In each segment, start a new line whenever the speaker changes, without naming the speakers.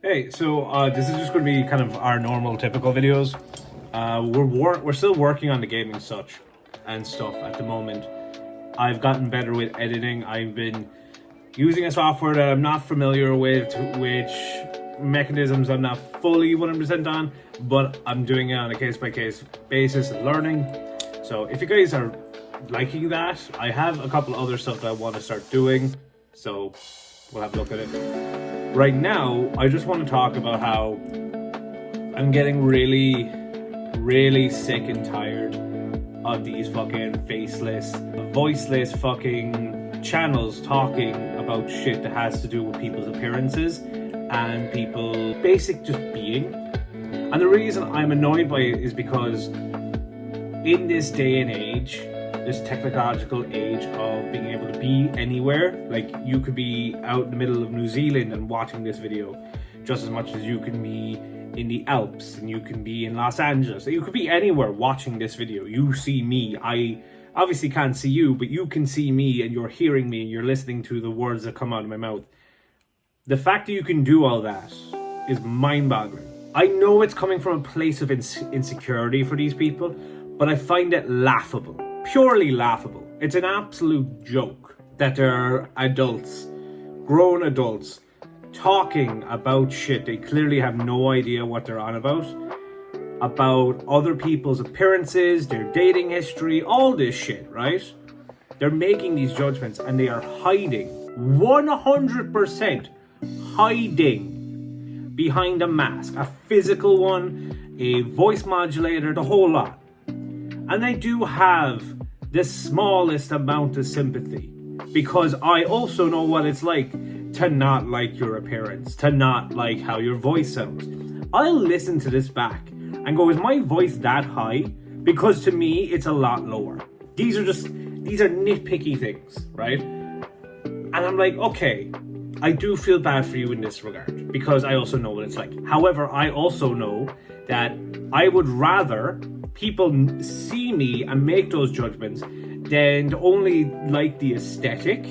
Hey, so this is just going to be kind of our normal, typical videos. We're still working on the gaming such and stuff at the moment. I've gotten better with editing. I've been using a software that I'm not familiar with, which mechanisms I'm not fully 100% on, but I'm doing it on a case-by-case basis and learning. So if you guys are liking that, I have a couple other stuff that I want to start doing. So we'll have a look at it. Right now, I just want to talk about how I'm getting really sick and tired of these fucking faceless, voiceless fucking channels talking about shit that has to do with people's appearances and people basic just being. And the reason I'm annoyed by it is because in this day and age, this technological age of being able to be anywhere, like you could be out in the middle of New Zealand and watching this video just as much as you can be in the Alps, and you can be in Los Angeles. You could be anywhere watching this video. You see me. I obviously can't see you, but you can see me and you're hearing me and you're listening to the words that come out of my mouth. The fact that you can do all that is mind-boggling. I know it's coming from a place of insecurity for these people, but I find it laughable. Purely laughable. It's an absolute joke that there are adults, grown adults, talking about shit they clearly have no idea what they're on about other people's appearances, their dating history, all this shit, right? They're making these judgments and they are hiding, 100% hiding behind a mask, a physical one, a voice modulator, the whole lot. And I do have the smallest amount of sympathy because I also know what it's like to not like your appearance, to not like how your voice sounds. I'll listen to this back and go, is my voice that high? Because to me, it's a lot lower. These are nitpicky things, right? And I'm like, okay, I do feel bad for you in this regard because I also know what it's like. However, I also know that I would rather people see me and make those judgments than to only like the aesthetic,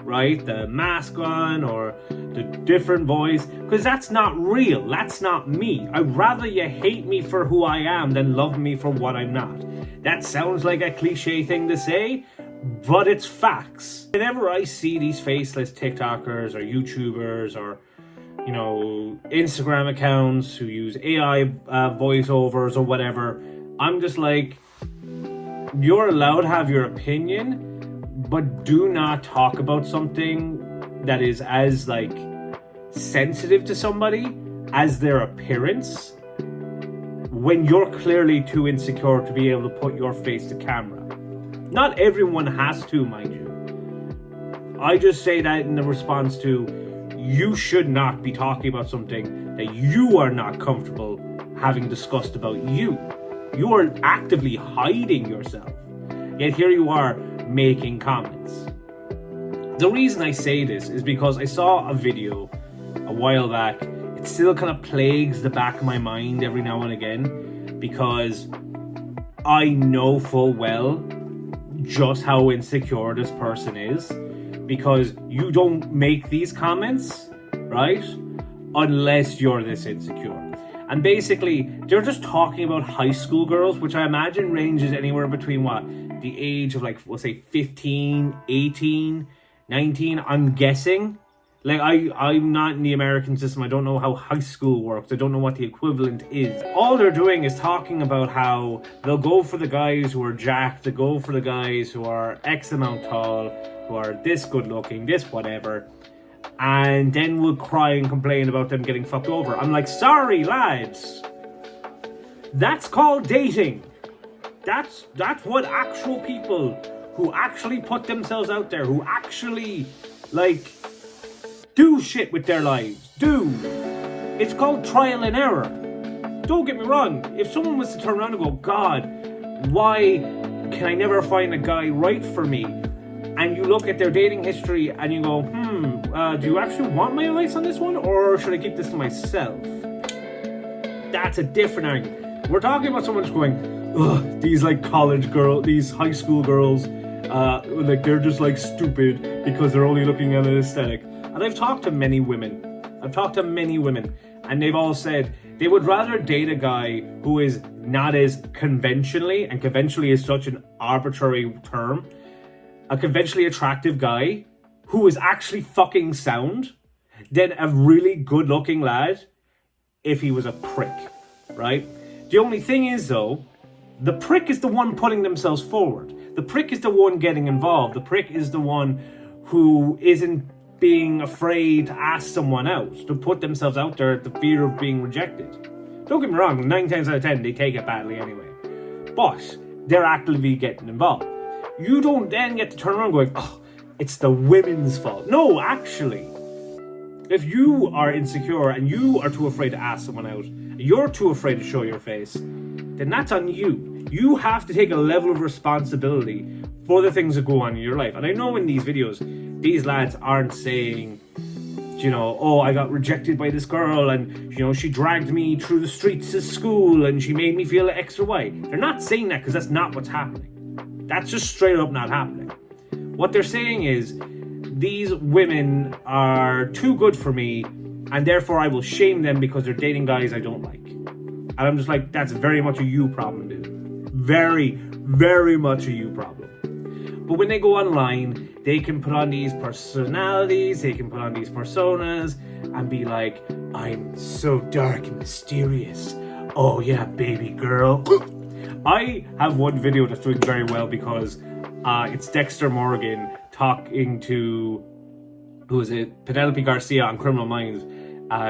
right? The mask on or the different voice, because that's not real. That's not me. I'd rather you hate me for who I am than love me for what I'm not. That sounds like a cliche thing to say, but it's facts. Whenever I see these faceless TikTokers or YouTubers or Instagram accounts who use AI voiceovers or whatever, I'm just like, you're allowed to have your opinion, but do not talk about something that is as sensitive to somebody as their appearance when you're clearly too insecure to be able to put your face to camera. Not everyone has to, mind you. I just say that in the response to, you should not be talking about something that you are not comfortable having discussed about you. You are actively hiding yourself. Yet here you are making comments. The reason I say this is because I saw a video a while back. It still kind of plagues the back of my mind every now and again because I know full well just how insecure this person is, because you don't make these comments, right, unless you're this insecure. And basically, they're just talking about high school girls, which I imagine ranges anywhere between the age of we'll say 15, 18, 19, I'm guessing. I'm not in the American system. I don't know how high school works. I don't know what the equivalent is. All they're doing is talking about how they'll go for the guys who are jacked, they'll go for the guys who are X amount tall, who are this good looking, this whatever, and then we'll cry and complain about them getting fucked over. I'm like, sorry lads, that's called dating. That's what actual people who actually put themselves out there, who actually do shit with their lives do. It's called trial and error. Don't get me wrong, if someone was to turn around and go, God, why can I never find a guy right for me? And you look at their dating history and you go, do you actually want my advice on this one, or should I keep this to myself? That's a different argument. We're talking about someone just going, ugh, these college girls, these high school girls, they're just stupid because they're only looking at an aesthetic. And I've talked to many women I've talked to many women, and they've all said they would rather date a guy who is not as conventionally, and conventionally is such an arbitrary term, a conventionally attractive guy who is actually fucking sound, than a really good looking lad if he was a prick, right? The only thing is though, the prick is the one putting themselves forward. The prick is the one getting involved. The prick is the one who isn't being afraid to ask someone out, to put themselves out there at the fear of being rejected. Don't get me wrong, 9 times out of 10 they take it badly anyway. But they're actively getting involved. You don't then get to turn around going, oh, it's the women's fault. No, actually, if you are insecure and you are too afraid to ask someone out, you're too afraid to show your face, then that's on you. You have to take a level of responsibility for the things that go on in your life. And I know in these videos, these lads aren't saying, you know, oh, I got rejected by this girl and, you know, she dragged me through the streets of school and she made me feel X or Y. They're not saying that because that's not what's happening. That's just straight up not happening. What they're saying is, these women are too good for me and therefore I will shame them because they're dating guys I don't like. And I'm just like, that's very much a you problem, dude. Very, very much a you problem. But when they go online, they can put on these personalities, they can put on these personas and be like, I'm so dark and mysterious. Oh yeah, baby girl. I have one video that's doing very well because it's Dexter Morgan talking to, who is it, Penelope Garcia on Criminal Minds,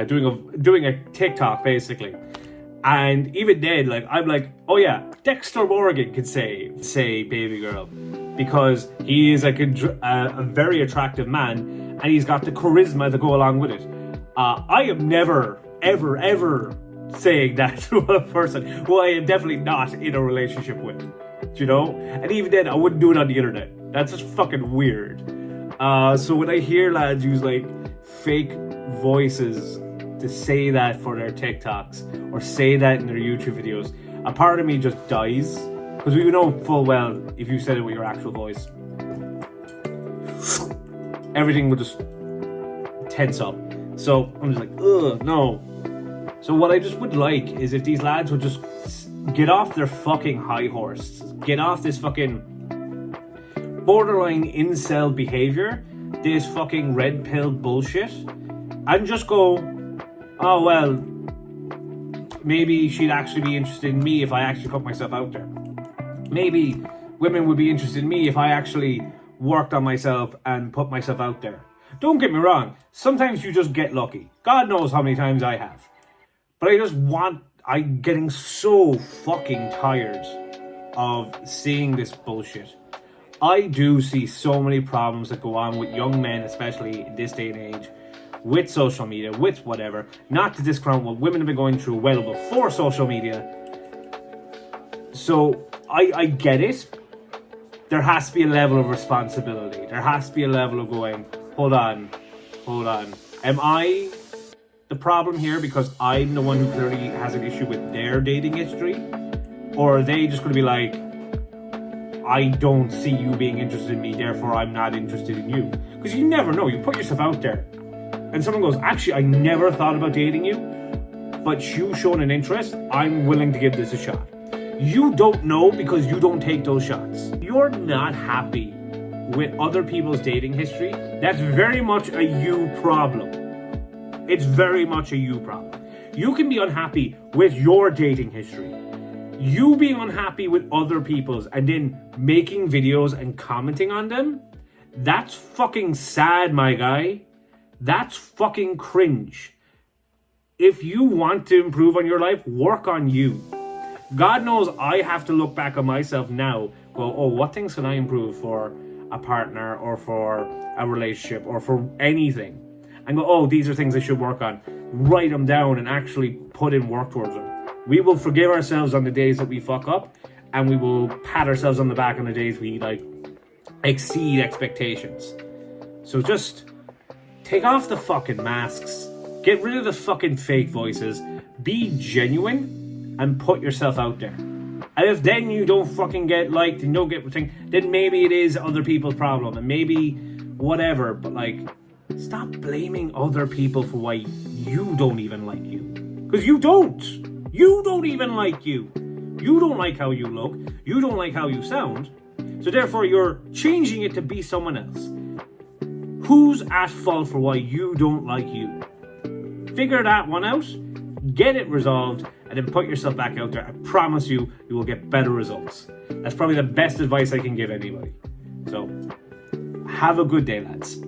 doing a TikTok basically. And even then, like, I'm like, oh yeah, Dexter Morgan can say baby girl, because he is like a very attractive man and he's got the charisma to go along with it. I am never, ever saying that to a person who I am definitely not in a relationship with, you know? And even then, I wouldn't do it on the internet. That's just fucking weird. So when I hear lads use like fake voices to say that for their TikToks or say that in their YouTube videos, a part of me just dies, because we know full well if you said it with your actual voice, everything would just tense up. So I'm just like, ugh, no. So what I just would like is if these lads would just get off their fucking high horse, get off this fucking borderline incel behavior, this fucking red pill bullshit, and just go, oh well, maybe she'd actually be interested in me if I actually put myself out there. Maybe women would be interested in me if I actually worked on myself and put myself out there. Don't get me wrong, sometimes you just get lucky. God knows how many times I have. But I'm getting so fucking tired of seeing this bullshit. I do see so many problems that go on with young men, especially in this day and age, with social media, with whatever. Not to discount what women have been going through well before social media. So I get it. There has to be a level of responsibility. There has to be a level of going, hold on. Am I the problem here because I'm the one who clearly has an issue with their dating history? Or are they just going to be like, I don't see you being interested in me, therefore I'm not interested in you? Because you never know. You put yourself out there and someone goes, actually, I never thought about dating you, but you've shown an interest. I'm willing to give this a shot. You don't know because you don't take those shots. You're not happy with other people's dating history. That's very much a you problem. It's very much a you problem. You can be unhappy with your dating history. You being unhappy with other people's and then making videos and commenting on them, that's fucking sad, my guy. That's fucking cringe. If you want to improve on your life, work on you. God knows I have to look back on myself now, go, oh, what things can I improve for a partner or for a relationship or for anything? And go, oh, these are things I should work on. Write them down and actually put in work towards them. We will forgive ourselves on the days that we fuck up, and we will pat ourselves on the back on the days we like exceed expectations. So just take off the fucking masks, get rid of the fucking fake voices, be genuine, and put yourself out there. And if then you don't fucking get liked and don't get thing, then maybe it is other people's problem and maybe whatever. But like, Stop blaming other people for why you don't even like you. Because you don't. You don't even like you. You don't like how you look. You don't like how you sound. So therefore, you're changing it to be someone else. Who's at fault for why you don't like you? Figure that one out, get it resolved, and then put yourself back out there. I promise you, you will get better results. That's probably the best advice I can give anybody. So, have a good day, lads.